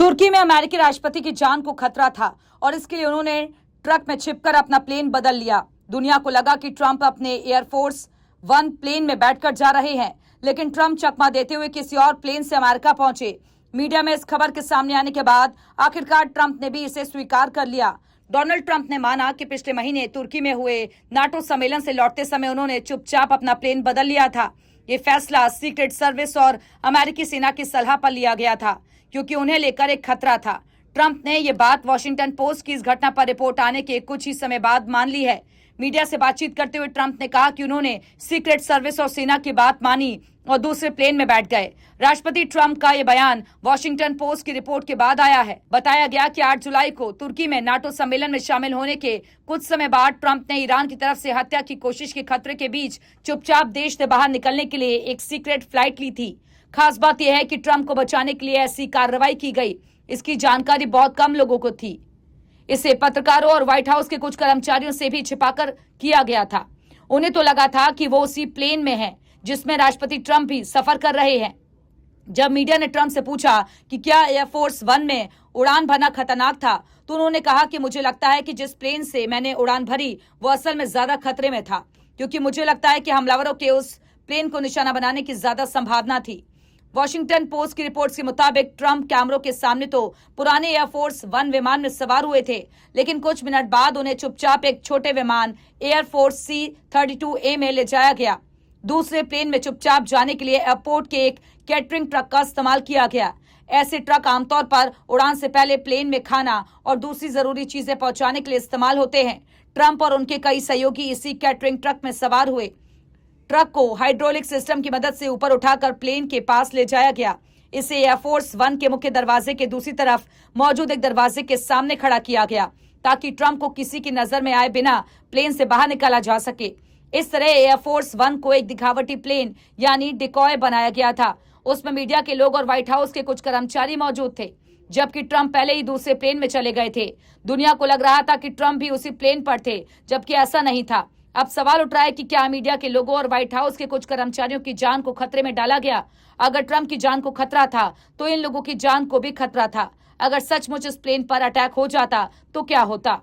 तुर्की में अमेरिकी राष्ट्रपति की जान को खतरा था और इसके लिए उन्होंने ट्रक में छिपकर अपना प्लेन बदल लिया। दुनिया को लगा कि ट्रंप अपने एयरफोर्स वन प्लेन में बैठकर जा रहे हैं, लेकिन ट्रंप चकमा देते हुए किसी और प्लेन से अमेरिका पहुंचे। मीडिया में इस खबर के सामने आने के बाद आखिरकार ट्रंप ने भी इसे स्वीकार कर लिया। डोनाल्ड ट्रंप ने माना कि पिछले महीने तुर्की में हुए नाटो सम्मेलन से लौटते समय उन्होंने चुपचाप अपना प्लेन बदल लिया था। ये फैसला सीक्रेट सर्विस और अमेरिकी सेना की सलाह पर लिया गया था, क्योंकि उन्हें लेकर एक खतरा था। ट्रंप ने ये बात वॉशिंगटन पोस्ट की इस घटना पर रिपोर्ट आने के कुछ ही समय बाद मान ली है। मीडिया से बातचीत करते हुए ट्रंप ने कहा कि उन्होंने सीक्रेट सर्विस और सेना की बात मानी और दूसरे प्लेन में बैठ गए। राष्ट्रपति ट्रंप का ये बयान वॉशिंगटन पोस्ट की रिपोर्ट के बाद आया है। बताया गया कि 8 जुलाई को तुर्की में नाटो सम्मेलन में शामिल होने के कुछ समय बाद ट्रंप ने ईरान की तरफ से हत्या की कोशिश के खतरे के बीच चुपचाप देश से बाहर निकलने के लिए एक सीक्रेट फ्लाइट ली थी। खास बात यह है कि ट्रंप को बचाने के लिए ऐसी कार्रवाई की गई, इसकी जानकारी बहुत कम लोगों को थी। इसे पत्रकारों और व्हाइट हाउस के कुछ कर्मचारियों से भी छिपाकर किया गया था। उन्हें तो लगा था कि वो उसी प्लेन में हैं जिसमें राष्ट्रपति ट्रंप भी सफर कर रहे हैं। जब मीडिया ने ट्रंप से पूछा कि क्या एयरफोर्स वन में उड़ान भरना खतरनाक था, तो उन्होंने कहा कि मुझे लगता है कि जिस प्लेन से मैंने उड़ान भरी वो असल में ज्यादा खतरे में था, क्योंकि मुझे लगता है कि हमलावरों के उस प्लेन को निशाना बनाने की ज्यादा संभावना थी। वॉशिंगटन पोस्ट की रिपोर्ट के मुताबिक ट्रंप कैमरों के सामने तो पुराने एयरफोर्स वन विमान में सवार हुए थे, लेकिन कुछ मिनट बाद उन्हें चुपचाप एक छोटे विमान एयरफोर्स C-32A में ले जाया गया। दूसरे प्लेन में चुपचाप जाने के लिए एयरपोर्ट के एक कैटरिंग ट्रक का इस्तेमाल किया गया। ऐसे ट्रक आमतौर पर उड़ान से पहले प्लेन में खाना और दूसरी जरूरी चीजें पहुंचाने के लिए इस्तेमाल होते हैं। ट्रंप और उनके कई सहयोगी इसी कैटरिंग ट्रक में सवार हुए। ट्रक को हाइड्रोलिक सिस्टम की मदद से ऊपर उठाकर प्लेन के पास ले जाया गया। इसे एयरफोर्स वन के मुख्य दरवाजे के दूसरी तरफ मौजूद एक दरवाजे के सामने खड़ा किया गया, ताकि ट्रंप को किसी की नजर में आए बिना प्लेन से बाहर निकाला जा सके। इस तरह एयरफोर्स वन को एक दिखावटी प्लेन यानी डिकॉय बनाया गया था। उसमें मीडिया के लोग और व्हाइट हाउस के कुछ कर्मचारी मौजूद थे, जबकि ट्रंप पहले ही दूसरे प्लेन में चले गए थे। दुनिया को लग रहा था कि ट्रंप भी उसी प्लेन पर थे, जबकि ऐसा नहीं था। अब सवाल उठ रहा है कि क्या मीडिया के लोगों और व्हाइट हाउस के कुछ कर्मचारियों की जान को खतरे में डाला गया? अगर ट्रंप की जान को खतरा था, तो इन लोगों की जान को भी खतरा था। अगर सचमुच इस प्लेन पर अटैक हो जाता तो क्या होता?